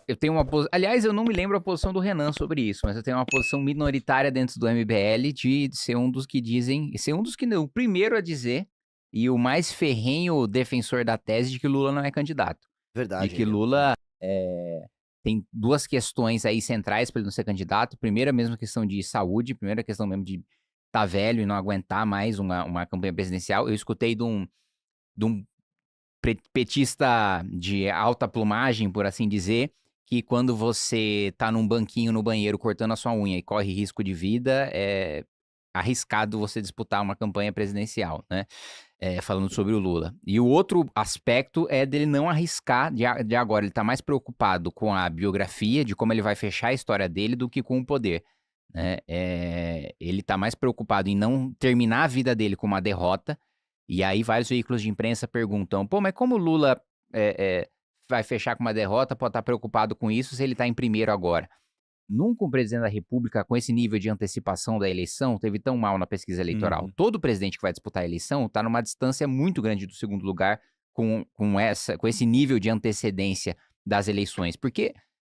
eu tenho uma posição. Aliás, eu não me lembro a posição do Renan sobre isso, mas eu tenho uma posição minoritária dentro do MBL de ser um dos que dizem. Ser um dos que não. O primeiro a dizer e o mais ferrenho defensor da tese de que Lula não é candidato. De Verdade. que Lula tem duas questões aí centrais para ele não ser candidato. Primeiro, a mesma questão de saúde. Primeira questão mesmo de estar velho e não aguentar mais uma campanha presidencial. Eu escutei de um petista de alta plumagem, por assim dizer, que quando você tá num banquinho no banheiro cortando a sua unha e corre risco de vida, é arriscado você disputar uma campanha presidencial, né? Falando sobre o Lula. E o outro aspecto é dele não arriscar de agora. Ele tá mais preocupado com a biografia, de como ele vai fechar a história dele, do que com o poder, né? Ele tá mais preocupado em não terminar a vida dele com uma derrota. E aí vários veículos de imprensa perguntam, pô, mas como o Lula vai fechar com uma derrota, pode estar preocupado com isso se ele tá em primeiro agora? Nunca um presidente da República, com esse nível de antecipação da eleição, teve tão mal na pesquisa eleitoral. Todo presidente que vai disputar a eleição está numa distância muito grande do segundo lugar com esse nível de antecedência das eleições. Porque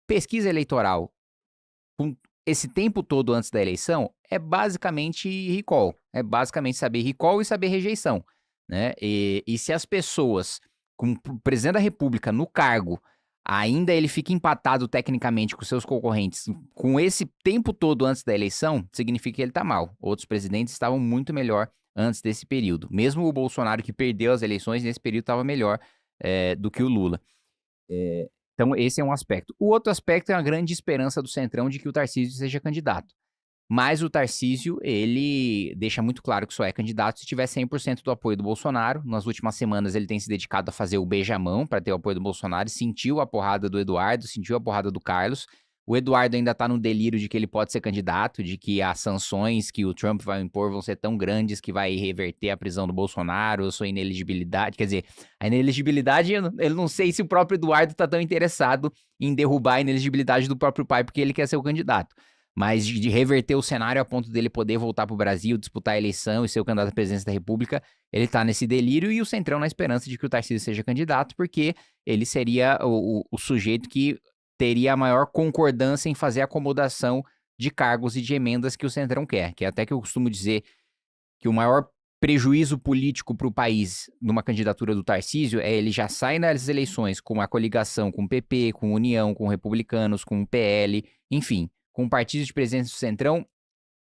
pesquisa eleitoral, com esse tempo todo antes da eleição, é basicamente recall. É basicamente saber recall e saber rejeição, né? E se as pessoas, com o presidente da República no cargo, ainda ele fica empatado tecnicamente com seus concorrentes, com esse tempo todo antes da eleição, significa que ele tá mal. Outros presidentes estavam muito melhor antes desse período. Mesmo o Bolsonaro, que perdeu as eleições, nesse período estava melhor do que o Lula. Então, esse é um aspecto. O outro aspecto é a grande esperança do Centrão de que o Tarcísio seja candidato. Mas o Tarcísio, ele deixa muito claro que só é candidato se tiver 100% do apoio do Bolsonaro. Nas últimas semanas, ele tem se dedicado a fazer o beijamão para ter o apoio do Bolsonaro. Sentiu a porrada do Eduardo, sentiu a porrada do Carlos. O Eduardo ainda tá no delírio de que ele pode ser candidato, de que as sanções que o Trump vai impor vão ser tão grandes que vai reverter a prisão do Bolsonaro, sua ineligibilidade. Quer dizer, a ineligibilidade, eu não sei se o próprio Eduardo tá tão interessado em derrubar a ineligibilidade do próprio pai, porque ele quer ser o candidato. Mas de reverter o cenário a ponto dele poder voltar pro Brasil, disputar a eleição e ser o candidato à presidência da República, ele tá nesse delírio e o Centrão na esperança de que o Tarcísio seja candidato, porque ele seria o sujeito que teria a maior concordância em fazer a acomodação de cargos e de emendas que o Centrão quer. Que é até que eu costumo dizer que o maior prejuízo político para o país numa candidatura do Tarcísio é ele já sai nas eleições com a coligação com o PP, com União, com republicanos, com o PL, enfim, com partidos de presidência do Centrão,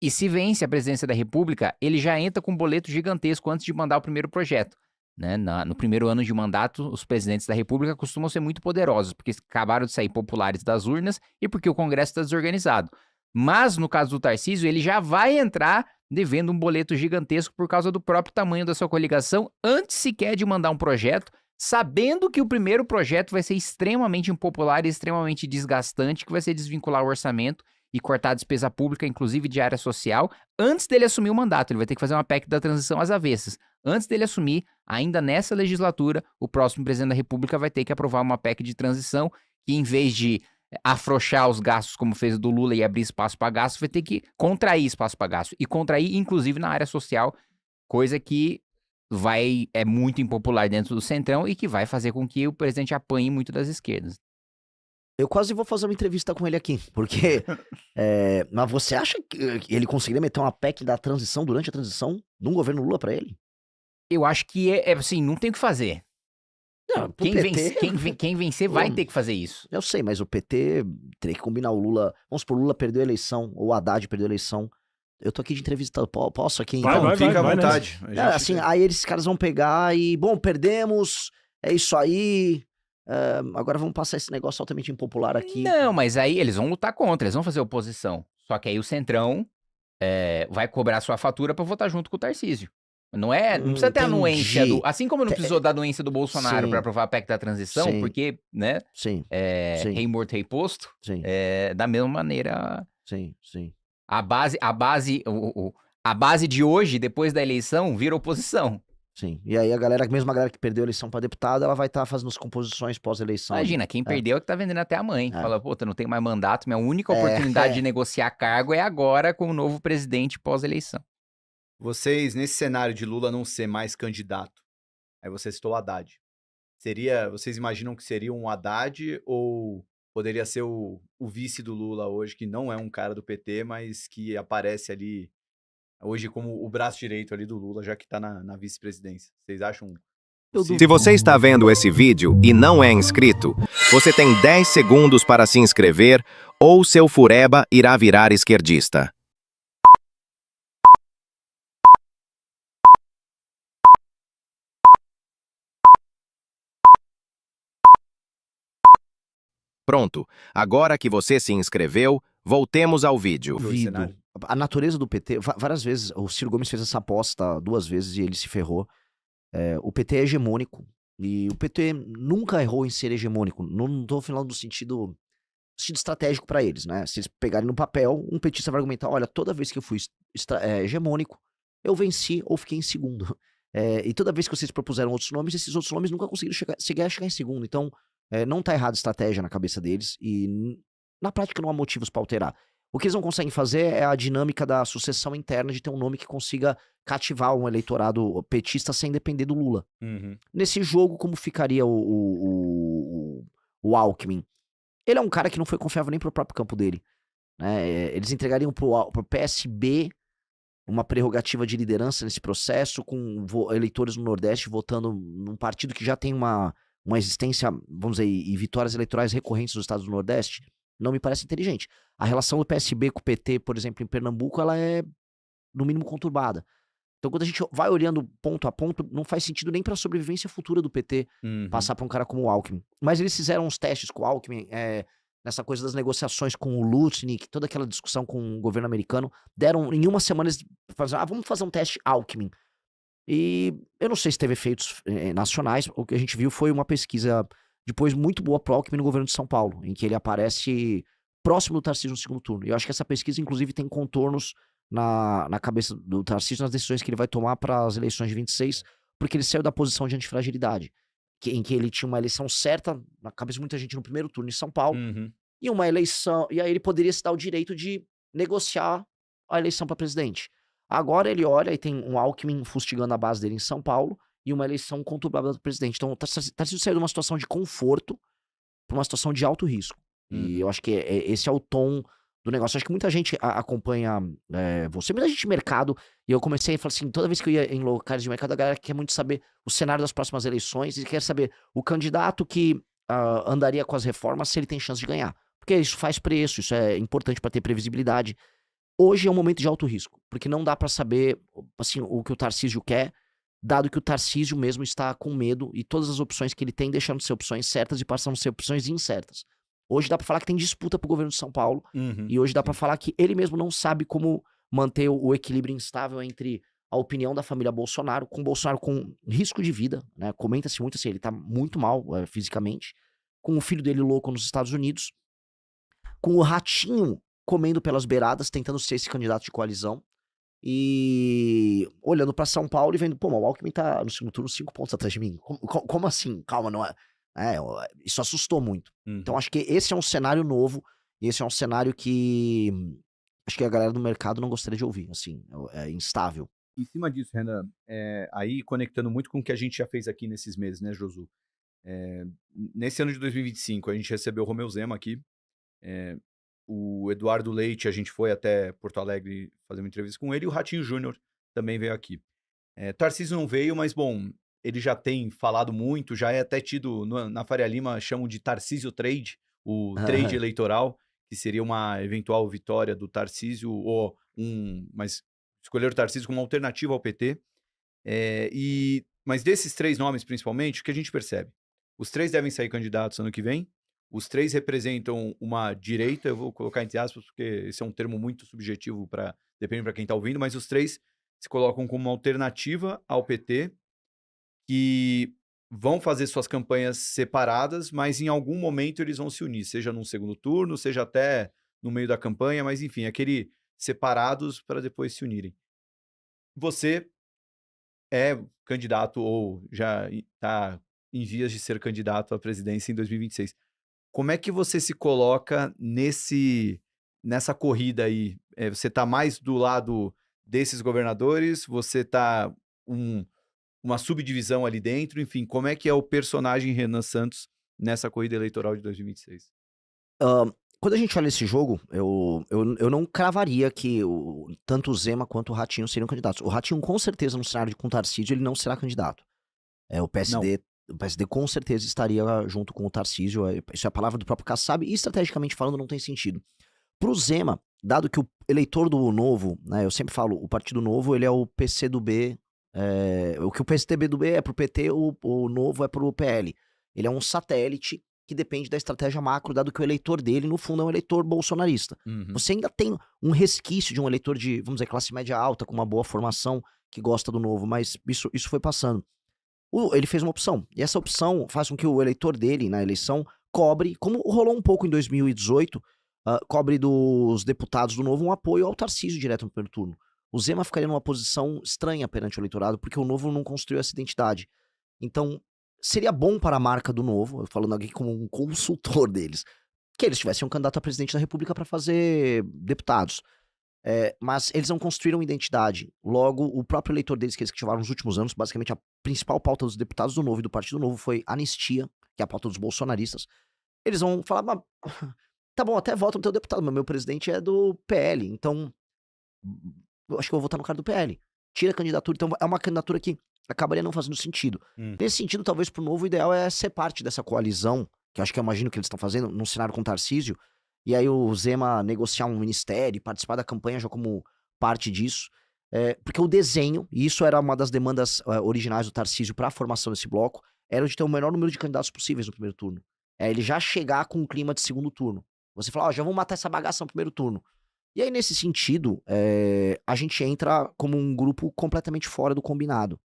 e se vence a presidência da República, ele já entra com um boleto gigantesco antes de mandar o primeiro projeto. Né? No primeiro ano de mandato, os presidentes da República costumam ser muito poderosos, porque acabaram de sair populares das urnas e porque o Congresso está desorganizado. Mas, no caso do Tarcísio, ele já vai entrar devendo um boleto gigantesco por causa do próprio tamanho da sua coligação, antes sequer de mandar um projeto, sabendo que o primeiro projeto vai ser extremamente impopular e extremamente desgastante, que vai ser desvincular o orçamento e cortar a despesa pública, inclusive de área social, antes dele assumir o mandato. Ele vai ter que fazer uma PEC da transição às avessas. Antes dele assumir, ainda nessa legislatura, o próximo presidente da República vai ter que aprovar uma PEC de transição que, em vez de afrouxar os gastos, como fez o do Lula, e abrir espaço para gasto, vai ter que contrair espaço para gasto. E contrair, inclusive, na área social, coisa que é muito impopular dentro do Centrão e que vai fazer com que o presidente apanhe muito das esquerdas. Eu quase vou fazer uma entrevista com ele aqui, porque... mas você acha que ele conseguiria meter uma PEC da transição durante a transição num governo Lula pra ele? Eu acho que assim, não tem o que fazer. Não, Quem vencer vai ter que fazer isso. Eu sei, mas o PT teria que combinar o Lula. Vamos supor, o Lula perdeu a eleição, ou o Haddad perdeu a eleição. Eu tô aqui de entrevista, posso aqui? Vai, fica à vontade. Assim, aí esses caras vão pegar e, bom, perdemos, é isso aí... agora vamos passar esse negócio altamente impopular aqui. Não, mas aí eles vão lutar contra, eles vão fazer oposição. Só que aí o Centrão vai cobrar sua fatura pra votar junto com o Tarcísio. Não precisa ter a anuência assim como não precisou da anuência do Bolsonaro pra aprovar a PEC da transição, porque, né? Rei morto, rei posto. Da mesma maneira. Sim. A base de hoje, depois da eleição, vira oposição. Sim, e aí mesmo a galera que perdeu a eleição pra deputado, ela vai estar fazendo as composições pós-eleição. Imagina, quem perdeu é que tá vendendo até a mãe. Fala, pô, não tem mais mandato, minha única oportunidade de negociar cargo é agora com o novo presidente pós-eleição. Vocês, nesse cenário de Lula não ser mais candidato, aí você citou o Haddad. Vocês imaginam que seria um Haddad ou poderia ser o vice do Lula hoje, que não é um cara do PT, mas que aparece ali hoje como o braço direito ali do Lula, já que tá na vice-presidência. Vocês acham Eu possível? Se você está vendo esse vídeo e não é inscrito, você tem 10 segundos para se inscrever ou seu fureba irá virar esquerdista. Pronto, agora que você se inscreveu, voltemos ao vídeo. Esse Duvido. cenário. A natureza do PT, várias vezes, o Ciro Gomes fez essa aposta 2 vezes e ele se ferrou. O PT é hegemônico e o PT nunca errou em ser hegemônico. Não tô falando no sentido estratégico pra eles, né? Se eles pegarem no papel, um petista vai argumentar: olha, toda vez que eu fui hegemônico, eu venci ou fiquei em segundo. E toda vez que vocês propuseram outros nomes, esses outros nomes nunca conseguiram chegar em segundo. Então, não tá errada a estratégia na cabeça deles e na prática não há motivos pra alterar. O que eles não conseguem fazer é a dinâmica da sucessão interna de ter um nome que consiga cativar um eleitorado petista sem depender do Lula. Uhum. Nesse jogo, como ficaria o Alckmin? Ele é um cara que não foi confiável nem pro próprio campo dele, né? Eles entregariam pro PSB uma prerrogativa de liderança nesse processo, com eleitores no Nordeste votando num partido que já tem uma existência, vamos dizer, e vitórias eleitorais recorrentes nos estados do Nordeste. Não me parece inteligente. A relação do PSB com o PT, por exemplo, em Pernambuco, ela é, no mínimo, conturbada. Então, quando a gente vai olhando ponto a ponto, não faz sentido nem para a sobrevivência futura do PT Uhum. passar para um cara como o Alckmin. Mas eles fizeram uns testes com o Alckmin, nessa coisa das negociações com o Lutnick, toda aquela discussão com o governo americano. Em uma semana, eles falaram: vamos fazer um teste Alckmin. E eu não sei se teve efeitos nacionais. O que a gente viu foi uma pesquisa depois muito boa pro Alckmin no governo de São Paulo, em que ele aparece próximo do Tarcísio no segundo turno. E eu acho que essa pesquisa, inclusive, tem contornos na cabeça do Tarcísio nas decisões que ele vai tomar para as eleições de 26, porque ele saiu da posição de antifragilidade, em que ele tinha uma eleição certa, na cabeça de muita gente, no primeiro turno em São Paulo, Uhum. e uma eleição. E aí ele poderia se dar o direito de negociar a eleição para presidente. Agora ele olha e tem um Alckmin fustigando a base dele em São Paulo e uma eleição conturbada do presidente. Então o Tarcísio saiu de uma situação de conforto para uma situação de alto risco. E eu acho que esse é o tom do negócio. Acho que muita gente acompanha você, muita gente de mercado. E eu comecei a falar assim: toda vez que eu ia em locais de mercado, a galera quer muito saber o cenário das próximas eleições e quer saber o candidato que andaria com as reformas, se ele tem chance de ganhar. Porque isso faz preço, isso é importante para ter previsibilidade. Hoje é um momento de alto risco, porque não dá para saber assim, o que o Tarcísio quer, dado que o Tarcísio mesmo está com medo e todas as opções que ele tem deixando de ser opções certas e passando a ser opções incertas. Hoje dá para falar que tem disputa pro governo de São Paulo, Uhum. e hoje dá para Sim. falar que ele mesmo não sabe como manter o equilíbrio instável entre a opinião da família Bolsonaro, com Bolsonaro com risco de vida, né? Comenta-se muito assim, ele tá muito mal fisicamente, com o filho dele louco nos Estados Unidos, com o Ratinho comendo pelas beiradas, tentando ser esse candidato de coalizão, e olhando pra São Paulo e vendo: pô, mas o Alckmin tá no segundo turno 5 pontos atrás de mim. Como assim? Calma, não é? Isso assustou muito. Então Uhum. acho que esse é um cenário novo, e esse é um cenário que acho que a galera do mercado não gostaria de ouvir, assim, é instável. Em cima disso, Renan, aí conectando muito com o que a gente já fez aqui nesses meses, né, Josu? Nesse ano de 2025, a gente recebeu o Romeu Zema aqui, o Eduardo Leite, a gente foi até Porto Alegre fazer uma entrevista com ele, e o Ratinho Júnior também veio aqui. Tarcísio não veio, mas, bom, ele já tem falado muito, já é até tido, na Faria Lima, chamam de Tarcísio Trade, o trade eleitoral, que seria uma eventual vitória do Tarcísio, mas escolher o Tarcísio como alternativa ao PT. Mas desses 3 nomes, principalmente, o que a gente percebe? Os 3 devem sair candidatos ano que vem, os 3 representam uma direita, eu vou colocar entre aspas, porque esse é um termo muito subjetivo, depende para quem está ouvindo, mas os 3 se colocam como uma alternativa ao PT, que vão fazer suas campanhas separadas, mas em algum momento eles vão se unir, seja num segundo turno, seja até no meio da campanha, mas enfim, aquele separados para depois se unirem. Você é candidato ou já está em vias de ser candidato à presidência em 2026. Como é que você se coloca nessa corrida aí? Você está mais do lado desses governadores? Você está uma subdivisão ali dentro? Enfim, como é que é o personagem Renan Santos nessa corrida eleitoral de 2026? Quando a gente olha esse jogo, eu não cravaria que tanto o Zema quanto o Ratinho seriam candidatos. O Ratinho, com certeza, no cenário com o Tarcísio, ele não será candidato. O PSD com certeza estaria junto com o Tarcísio. Isso é a palavra do próprio Kassab. E estrategicamente falando, não tem sentido. Pro Zema, dado que o eleitor do Novo, né, eu sempre falo, o Partido Novo, ele é o PCdoB. O que o PCdoB é pro PT, o Novo é pro PL. Ele é um satélite que depende da estratégia macro, dado que o eleitor dele, no fundo, é um eleitor bolsonarista. Você ainda tem um resquício de um eleitor de, vamos dizer, classe média alta, com uma boa formação, que gosta do Novo, mas isso foi passando. Ele fez uma opção, e essa opção faz com que o eleitor dele, na eleição, cobre, como rolou um pouco em 2018, cobre dos deputados do Novo um apoio ao Tarcísio direto no primeiro turno. O Zema ficaria numa posição estranha perante o eleitorado, porque o Novo não construiu essa identidade. Então, seria bom para a marca do Novo, falando aqui como um consultor deles, que eles tivessem um candidato a presidente da República para fazer deputados. Mas eles não construíram identidade. Logo, o próprio eleitor deles, que eles tiveram nos últimos anos, basicamente a principal pauta dos deputados do Novo e do Partido Novo foi anistia, que é a pauta dos bolsonaristas. Eles vão falar, mas, tá bom, até voto no teu deputado, mas meu presidente é do PL, então eu acho que eu vou votar no cara do PL. Tira a candidatura, então é uma candidatura que acabaria não fazendo sentido. Nesse sentido, talvez pro Novo, o ideal é ser parte dessa coalizão, que acho que eu imagino que eles estão fazendo, num cenário com o Tarcísio, e aí o Zema negociar um ministério, participar da campanha já como parte disso. Porque o desenho, e isso era uma das demandas originais do Tarcísio para a formação desse bloco, era de ter o menor número de candidatos possíveis no primeiro turno. Ele já chegar com um clima de segundo turno. Você fala, já vamos matar essa bagaça no primeiro turno. E aí, nesse sentido, a gente entra como um grupo completamente fora do combinado.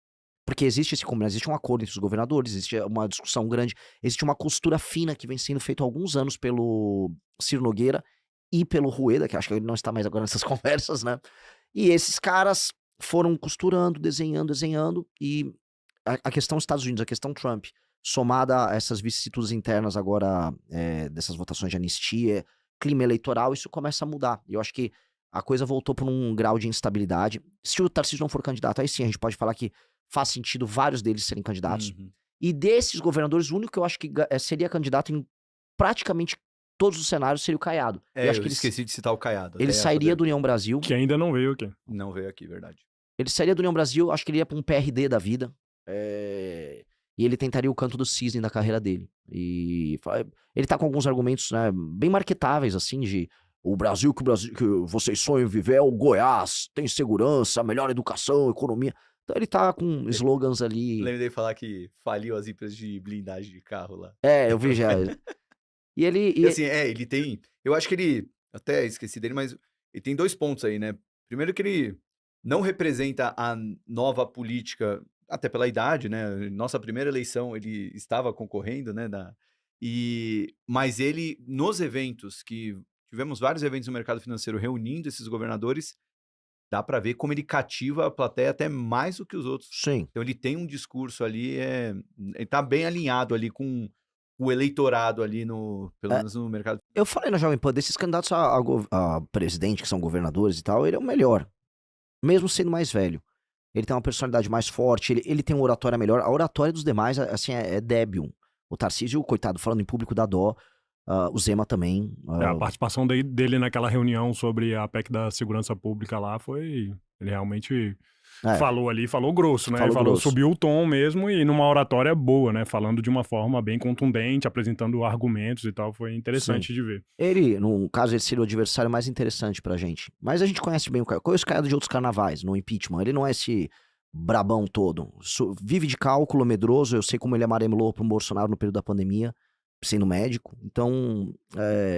Porque existe esse combinado, existe um acordo entre os governadores, existe uma discussão grande, existe uma costura fina que vem sendo feita há alguns anos pelo Ciro Nogueira e pelo Rueda, que acho que ele não está mais agora nessas conversas, né? E esses caras foram costurando, desenhando, e a questão Estados Unidos, a questão Trump, somada a essas vicissitudes internas agora, dessas votações de anistia, clima eleitoral, isso começa a mudar. E eu acho que a coisa voltou para um grau de instabilidade. Se o Tarcísio não for candidato, aí sim a gente pode falar que faz sentido vários deles serem candidatos. E desses governadores, o único que eu acho que seria candidato em praticamente todos os cenários seria o Caiado. Eu acho que esqueci de citar o Caiado. Ele sairia do União Brasil. Que ainda não veio aqui. Não veio aqui, verdade. Ele sairia do União Brasil, acho que ele ia pra um PRD da vida. E ele tentaria o canto do cisne da carreira dele. E ele tá com alguns argumentos, né, bem marketáveis, assim, de o Brasil que vocês sonham viver é o Goiás, tem segurança, melhor educação, economia. Então ele tá com slogans ali. Lembro dele falar que faliu as empresas de blindagem de carro lá. Eu vi já. E ele... assim, ele tem... Eu acho que ele... Até esqueci dele, mas ele tem 2 pontos aí, né? Primeiro que ele não representa a nova política, até pela idade, né? Nossa primeira eleição ele estava concorrendo, né? Mas ele, nos eventos, que tivemos vários eventos no mercado financeiro reunindo esses governadores, dá para ver como ele cativa a plateia até mais do que os outros. Sim. Então ele tem um discurso ali, ele tá bem alinhado ali com o eleitorado ali, pelo menos no mercado. Eu falei na Jovem Pan, desses candidatos a presidente, que são governadores e tal, ele é o melhor. Mesmo sendo mais velho. Ele tem uma personalidade mais forte, ele tem uma oratória melhor. A oratória dos demais, assim, é débil. O Tarcísio, coitado, falando em público da dó. O Zema também. A participação dele naquela reunião sobre a PEC da segurança pública lá foi... Ele realmente falou ali, falou grosso, né? Subiu o tom mesmo e numa oratória boa, né? Falando de uma forma bem contundente, apresentando argumentos e tal. Foi interessante de ver. Ele, no caso, ele seria o adversário mais interessante pra gente. Mas a gente conhece bem o Caiado. Conhece o Caiado de outros carnavais, no impeachment. Ele não é esse brabão todo. Vive de cálculo, medroso. Eu sei como ele amarelou pro Bolsonaro no período da pandemia, sendo médico. Então,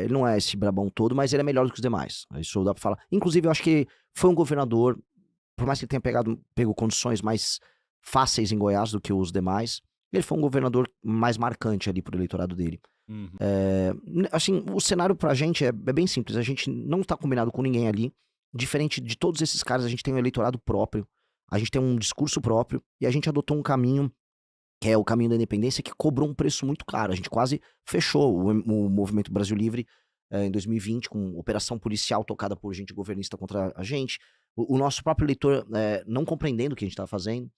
ele não é esse brabão todo, mas ele é melhor do que os demais. Isso dá pra falar. Inclusive, eu acho que foi um governador, por mais que ele tenha pego condições mais fáceis em Goiás do que os demais, ele foi um governador mais marcante ali pro eleitorado dele. Assim, o cenário pra gente é bem simples. A gente não tá combinado com ninguém ali. Diferente de todos esses caras, a gente tem um eleitorado próprio. A gente tem um discurso próprio. E a gente adotou um caminho, que é o caminho da independência, que cobrou um preço muito caro. A gente quase fechou o Movimento Brasil Livre em 2020, com operação policial tocada por gente governista contra a gente. O nosso próprio eleitor não compreendendo o que a gente estava fazendo.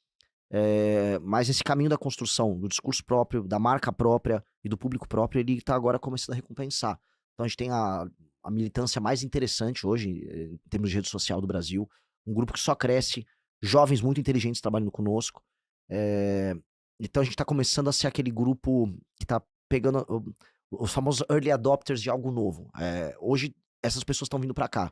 Mas esse caminho da construção, do discurso próprio, da marca própria e do público próprio, ele está agora começando a recompensar. Então a gente tem a militância mais interessante hoje, em termos de rede social do Brasil. Um grupo que só cresce, jovens muito inteligentes trabalhando conosco. Então a gente está começando a ser aquele grupo que está pegando os famosos early adopters de algo novo. Hoje essas pessoas estão vindo para cá.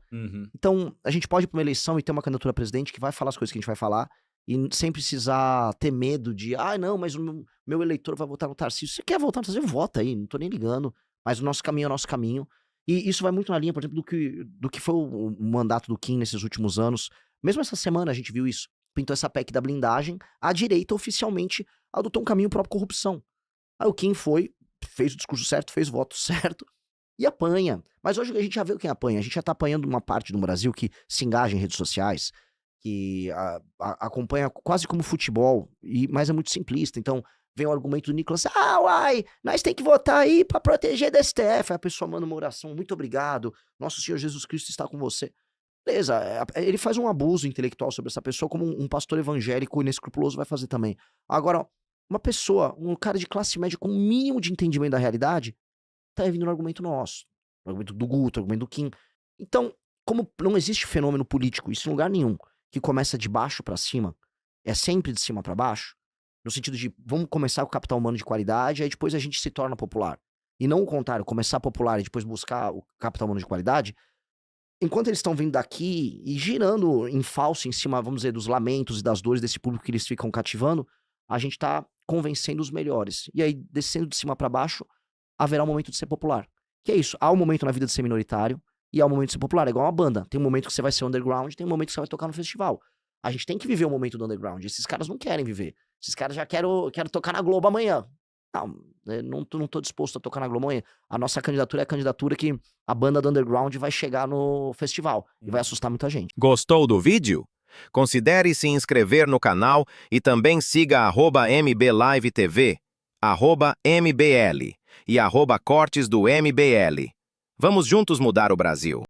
Então a gente pode ir para uma eleição e ter uma candidatura a presidente que vai falar as coisas que a gente vai falar e sem precisar ter medo de, não, mas o meu eleitor vai votar no Tarcísio. Se você quer votar no Tarcísio, vota aí, não tô nem ligando. Mas o nosso caminho é o nosso caminho. E isso vai muito na linha, por exemplo, do que foi o mandato do Kim nesses últimos anos. Mesmo essa semana a gente viu isso. Pintou essa PEC da blindagem, a direita oficialmente adotou um caminho próprio corrupção. Aí o Kim fez o discurso certo, fez o voto certo e apanha. Mas hoje a gente já vê quem apanha. A gente já tá apanhando uma parte do Brasil que se engaja em redes sociais, que acompanha quase como futebol, mas é muito simplista. Então vem o argumento do Nicolas, nós tem que votar aí pra proteger da STF. Aí a pessoa manda uma oração, muito obrigado, nosso Senhor Jesus Cristo está com você. Beleza, ele faz um abuso intelectual sobre essa pessoa, como um pastor evangélico inescrupuloso vai fazer também. Agora, uma pessoa, um cara de classe média com um mínimo de entendimento da realidade, tá vindo no argumento nosso, no argumento do Guto, no argumento do Kim. Então, como não existe fenômeno político, isso em lugar nenhum, que começa de baixo pra cima, é sempre de cima pra baixo, no sentido de, vamos começar com o capital humano de qualidade, aí depois a gente se torna popular. E não o contrário, começar popular e depois buscar o capital humano de qualidade. Enquanto eles estão vindo daqui e girando em falso em cima, vamos dizer, dos lamentos e das dores desse público que eles ficam cativando, a gente tá convencendo os melhores. E aí, descendo de cima pra baixo, haverá um momento de ser popular. Que é isso, há um momento na vida de ser minoritário e há um momento de ser popular. É igual uma banda. Tem um momento que você vai ser underground, tem um momento que você vai tocar no festival. A gente tem que viver o momento do underground. Esses caras não querem viver. Esses caras já querem tocar na Globo amanhã. Não tô disposto a tocar na Globo amanhã. A nossa candidatura é a candidatura que a banda do underground vai chegar no festival e vai assustar muita gente. Gostou do vídeo? Considere se inscrever no canal e também siga @MBLiveTV, @MBL e @Cortes do MBL. Vamos juntos mudar o Brasil.